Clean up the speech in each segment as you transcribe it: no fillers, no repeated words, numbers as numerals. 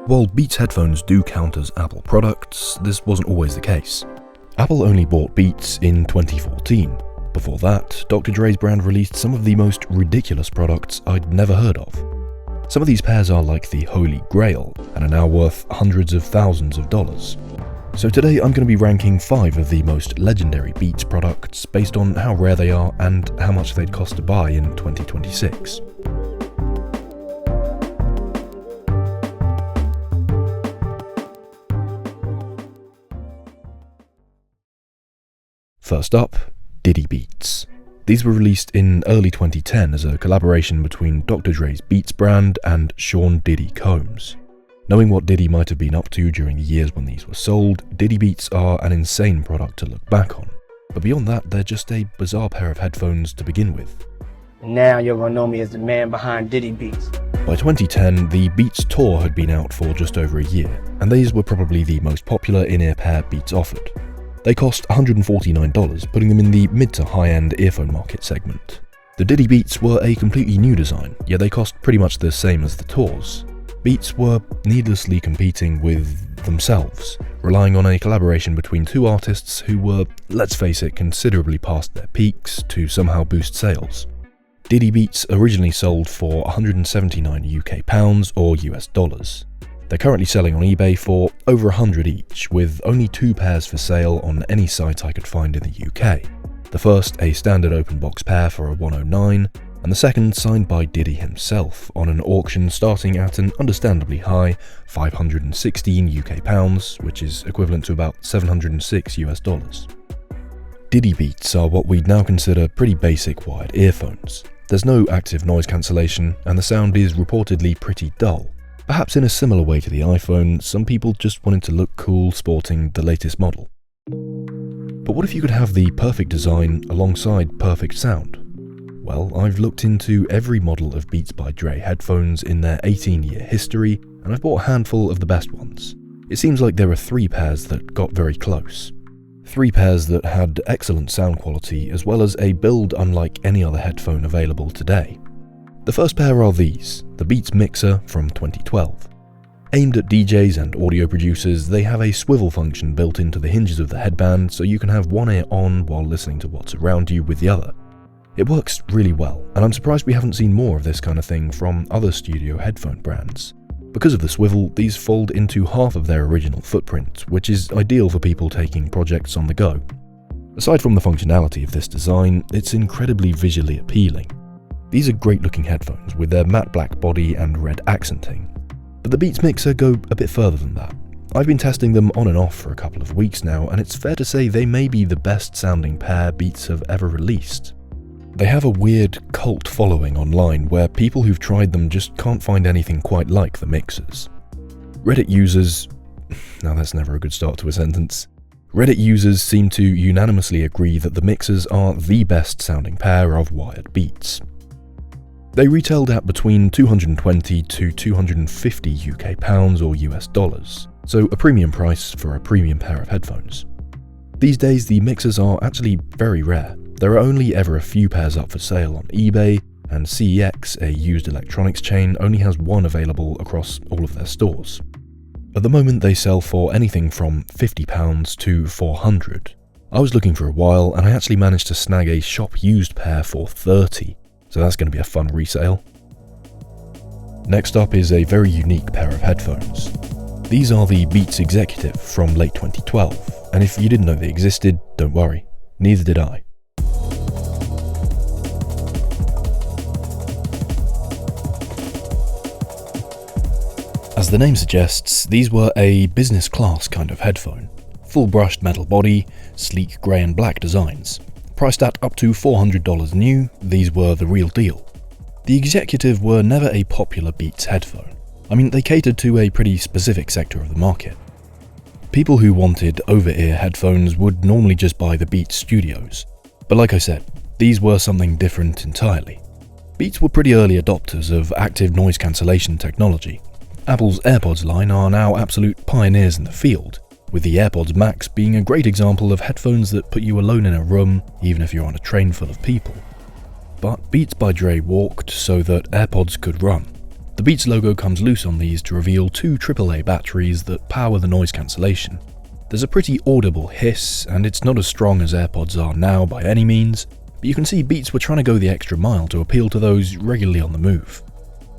While Beats headphones do count as Apple products, this wasn't always the case. Apple only bought Beats in 2014. Before that, Dr. Dre's brand released some of the most ridiculous products I'd never heard of. Some of these pairs are like the Holy Grail and are now worth hundreds of thousands of dollars. So today I'm going to be ranking 5 of the most legendary Beats products based on how rare they are and how much they'd cost to buy in 2026. First up, DiddyBeats. These were released in early 2010 as a collaboration between Dr. Dre's Beats brand and Sean Diddy Combs. Knowing what Diddy might have been up to during the years when these were sold, DiddyBeats are an insane product to look back on. But beyond that, they're just a bizarre pair of headphones to begin with. Now you're gonna know me as the man behind DiddyBeats. By 2010, the Beats Tour had been out for just over a year, and these were probably the most popular in-ear pair Beats offered. They cost $149, putting them in the mid to high-end earphone market segment. The DiddyBeats were a completely new design, yet they cost pretty much the same as the Tours. Beats were needlessly competing with themselves, relying on a collaboration between two artists who were, let's face it, considerably past their peaks to somehow boost sales. DiddyBeats originally sold for 179 UK pounds or US dollars. They're currently selling on eBay for over 100 each, with only 2 pairs for sale on any site I could find in the UK. The first a standard open box pair for a 109, and the second signed by Diddy himself on an auction starting at an understandably high 516 UK pounds, which is equivalent to about 706 US dollars. DiddyBeats are what we'd now consider pretty basic wired earphones. There's no active noise cancellation, and the sound is reportedly pretty dull. Perhaps in a similar way to the iPhone, some people just wanted to look cool sporting the latest model. But what if you could have the perfect design alongside perfect sound? Well, I've looked into every model of Beats by Dre headphones in their 18-year history, and I've bought a handful of the best ones. It seems like there were 3 pairs that got very close. 3 pairs that had excellent sound quality as well as a build unlike any other headphone available today. The first pair are these, the Beats Mixer from 2012. Aimed at DJs and audio producers, they have a swivel function built into the hinges of the headband so you can have one ear on while listening to what's around you with the other. It works really well, and I'm surprised we haven't seen more of this kind of thing from other studio headphone brands. Because of the swivel, these fold into half of their original footprint, which is ideal for people taking projects on the go. Aside from the functionality of this design, it's incredibly visually appealing. These are great looking headphones with their matte black body and red accenting. But the Beats Mixer go a bit further than that. I've been testing them on and off for a couple of weeks now, and it's fair to say they may be the best sounding pair Beats have ever released. They have a weird cult following online where people who've tried them just can't find anything quite like the Mixers. Reddit users... now that's never a good start to a sentence. Reddit users seem to unanimously agree that the Mixers are the best sounding pair of wired Beats. They retailed at between 220 to 250 UK pounds or US dollars, so a premium price for a premium pair of headphones. These days the Mixers are actually very rare. There are only ever a few pairs up for sale on eBay, and CEX, a used electronics chain, only has one available across all of their stores. At the moment they sell for anything from £50 to $400. I was looking for a while and I actually managed to snag a shop used pair for £30. So that's going to be a fun resale. Next up is a very unique pair of headphones. These are the Beats Executive from late 2012, and if you didn't know they existed, don't worry, neither did I. As the name suggests, these were a business class kind of headphone. Full brushed metal body, sleek grey and black designs. Priced at up to $400 new, these were the real deal. The Executive were never a popular Beats headphone. I mean, they catered to a pretty specific sector of the market. People who wanted over-ear headphones would normally just buy the Beats Studios. But like I said, these were something different entirely. Beats were pretty early adopters of active noise cancellation technology. Apple's AirPods line are now absolute pioneers in the field, with the AirPods Max being a great example of headphones that put you alone in a room, even if you're on a train full of people. But Beats by Dre walked so that AirPods could run. The Beats logo comes loose on these to reveal two AAA batteries that power the noise cancellation. There's a pretty audible hiss, and it's not as strong as AirPods are now by any means, but you can see Beats were trying to go the extra mile to appeal to those regularly on the move.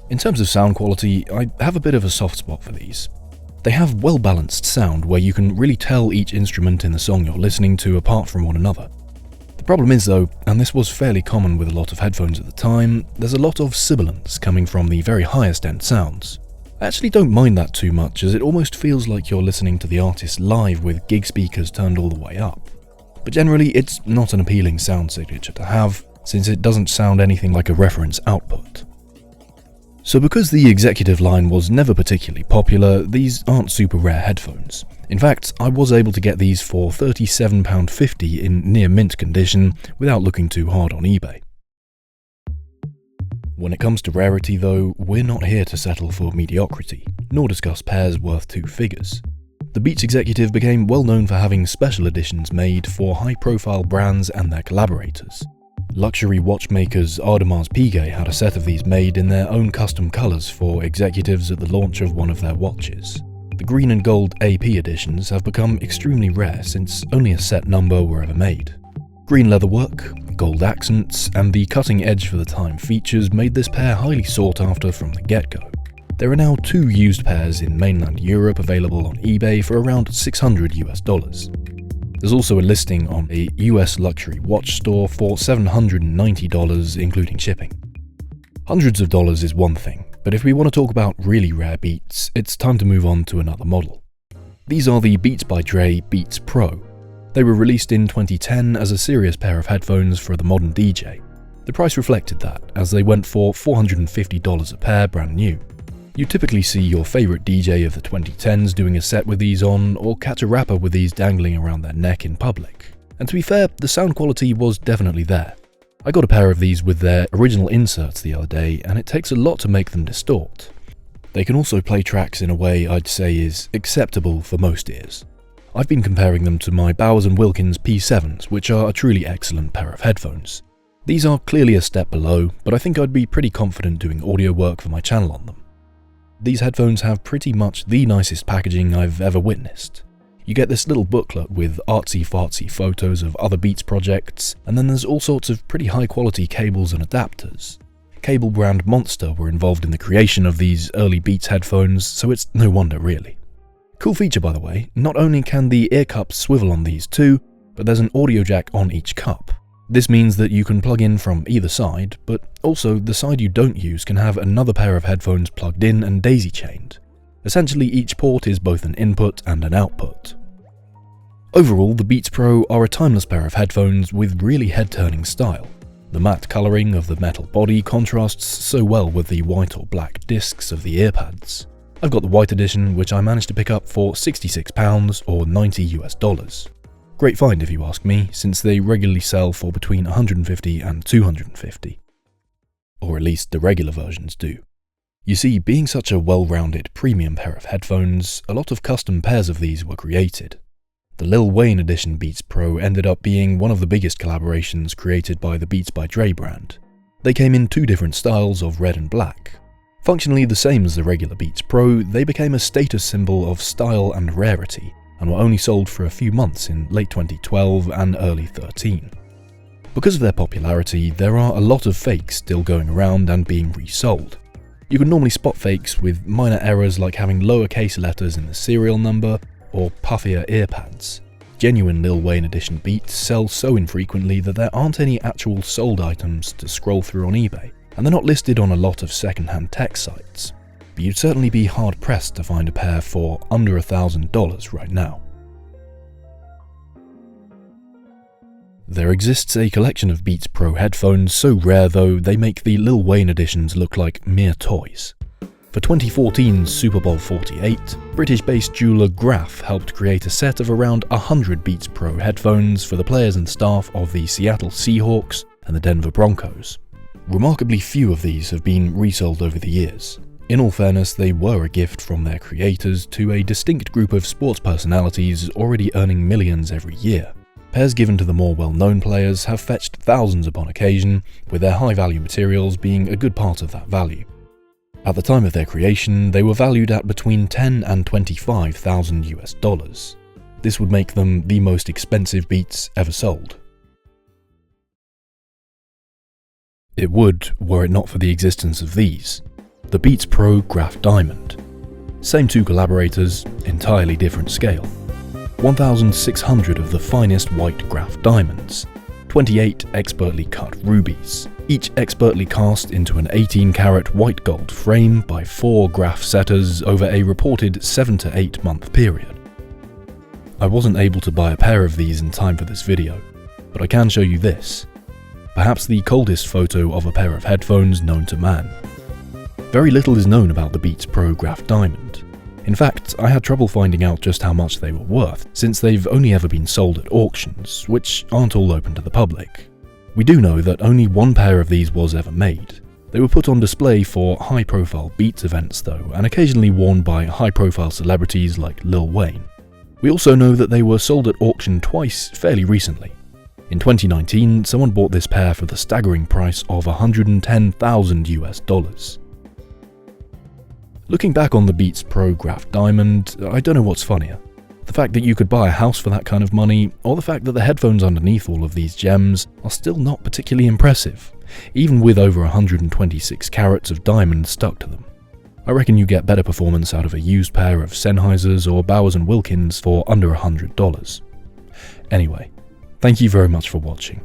In terms of sound quality, I have a bit of a soft spot for these. They have well-balanced sound where you can really tell each instrument in the song you're listening to apart from one another. The problem is though, and this was fairly common with a lot of headphones at the time, there's a lot of sibilance coming from the very highest end sounds. I actually don't mind that too much, as it almost feels like you're listening to the artist live with gig speakers turned all the way up. But generally, it's not an appealing sound signature to have, since it doesn't sound anything like a reference output. So because the executive line was never particularly popular, these aren't super rare headphones. In fact, I was able to get these for £37.50 in near mint condition without looking too hard on eBay. When it comes to rarity though, we're not here to settle for mediocrity, nor discuss pairs worth two figures. The Beats executive became well known for having special editions made for high-profile brands and their collaborators. Luxury watchmakers Audemars Piguet had a set of these made in their own custom colours for executives at the launch of one of their watches. The green and gold AP editions have become extremely rare since only a set number were ever made. Green leatherwork, gold accents, and the cutting edge for the time features made this pair highly sought after from the get-go. There are now 2 used pairs in mainland Europe available on eBay for around $600 US. There's also a listing on a US luxury watch store for $790 including shipping. Hundreds of dollars is one thing, but if we want to talk about really rare Beats, it's time to move on to another model. These are the Beats by Dre Beats Pro. They were released in 2010 as a serious pair of headphones for the modern DJ. The price reflected that, as they went for $450 a pair brand new. You typically see your favourite DJ of the 2010s doing a set with these on, or catch a rapper with these dangling around their neck in public. And to be fair, the sound quality was definitely there. I got a pair of these with their original inserts the other day, and it takes a lot to make them distort. They can also play tracks in a way I'd say is acceptable for most ears. I've been comparing them to my Bowers & Wilkins P7s, which are a truly excellent pair of headphones. These are clearly a step below, but I think I'd be pretty confident doing audio work for my channel on them. These headphones have pretty much the nicest packaging I've ever witnessed. You get this little booklet with artsy-fartsy photos of other Beats projects, and then there's all sorts of pretty high-quality cables and adapters. Cable brand Monster were involved in the creation of these early Beats headphones, so it's no wonder really. Cool feature by the way, not only can the ear cups swivel on these too, but there's an audio jack on each cup. This means that you can plug in from either side, but also the side you don't use can have another pair of headphones plugged in and daisy-chained. Essentially, each port is both an input and an output. Overall, the Beats Pro are a timeless pair of headphones with really head-turning style. The matte colouring of the metal body contrasts so well with the white or black discs of the earpads. I've got the white edition, which I managed to pick up for £66 or $90 US. Great find if you ask me, since they regularly sell for between $150 and $250. Or at least the regular versions do. You see, being such a well-rounded premium pair of headphones, a lot of custom pairs of these were created. The Lil Wayne edition Beats Pro ended up being one of the biggest collaborations created by the Beats by Dre brand. They came in 2 different styles of red and black. Functionally the same as the regular Beats Pro, they became a status symbol of style and rarity, and were only sold for a few months in late 2012 and early 2013. Because of their popularity, there are a lot of fakes still going around and being resold. You can normally spot fakes with minor errors like having lowercase letters in the serial number or puffier earpads. Genuine Lil Wayne edition Beats sell so infrequently that there aren't any actual sold items to scroll through on eBay, and they're not listed on a lot of second-hand tech sites. But you'd certainly be hard-pressed to find a pair for under $1,000 right now. There exists a collection of Beats Pro headphones so rare though they make the Lil Wayne editions look like mere toys. For 2014's Super Bowl 48, British-based jeweller Graf helped create a set of around 100 Beats Pro headphones for the players and staff of the Seattle Seahawks and the Denver Broncos. Remarkably few of these have been resold over the years. In all fairness, they were a gift from their creators to a distinct group of sports personalities already earning millions every year. Pairs given to the more well-known players have fetched thousands upon occasion, with their high-value materials being a good part of that value. At the time of their creation, they were valued at between $10,000 and $25,000 US. This would make them the most expensive Beats ever sold. It would, were it not for the existence of these. The Beats Pro Graph Diamond. Same two collaborators, entirely different scale. 1,600 of the finest white graph diamonds. 28 expertly cut rubies, each expertly cast into an 18-karat white gold frame by 4 graph setters over a reported 7 to 8 month period. I wasn't able to buy a pair of these in time for this video, but I can show you this. Perhaps the coldest photo of a pair of headphones known to man. Very little is known about the Beats Pro Graph Diamond. In fact, I had trouble finding out just how much they were worth, since they've only ever been sold at auctions, which aren't all open to the public. We do know that only one pair of these was ever made. They were put on display for high-profile Beats events though, and occasionally worn by high-profile celebrities like Lil Wayne. We also know that they were sold at auction twice fairly recently. In 2019, someone bought this pair for the staggering price of $110,000 US. Looking back on the Beats Pro Graph Diamond, I don't know what's funnier. The fact that you could buy a house for that kind of money, or the fact that the headphones underneath all of these gems are still not particularly impressive, even with over 126 carats of diamond stuck to them. I reckon you get better performance out of a used pair of Sennheisers or Bowers & Wilkins for under $100. Anyway, thank you very much for watching.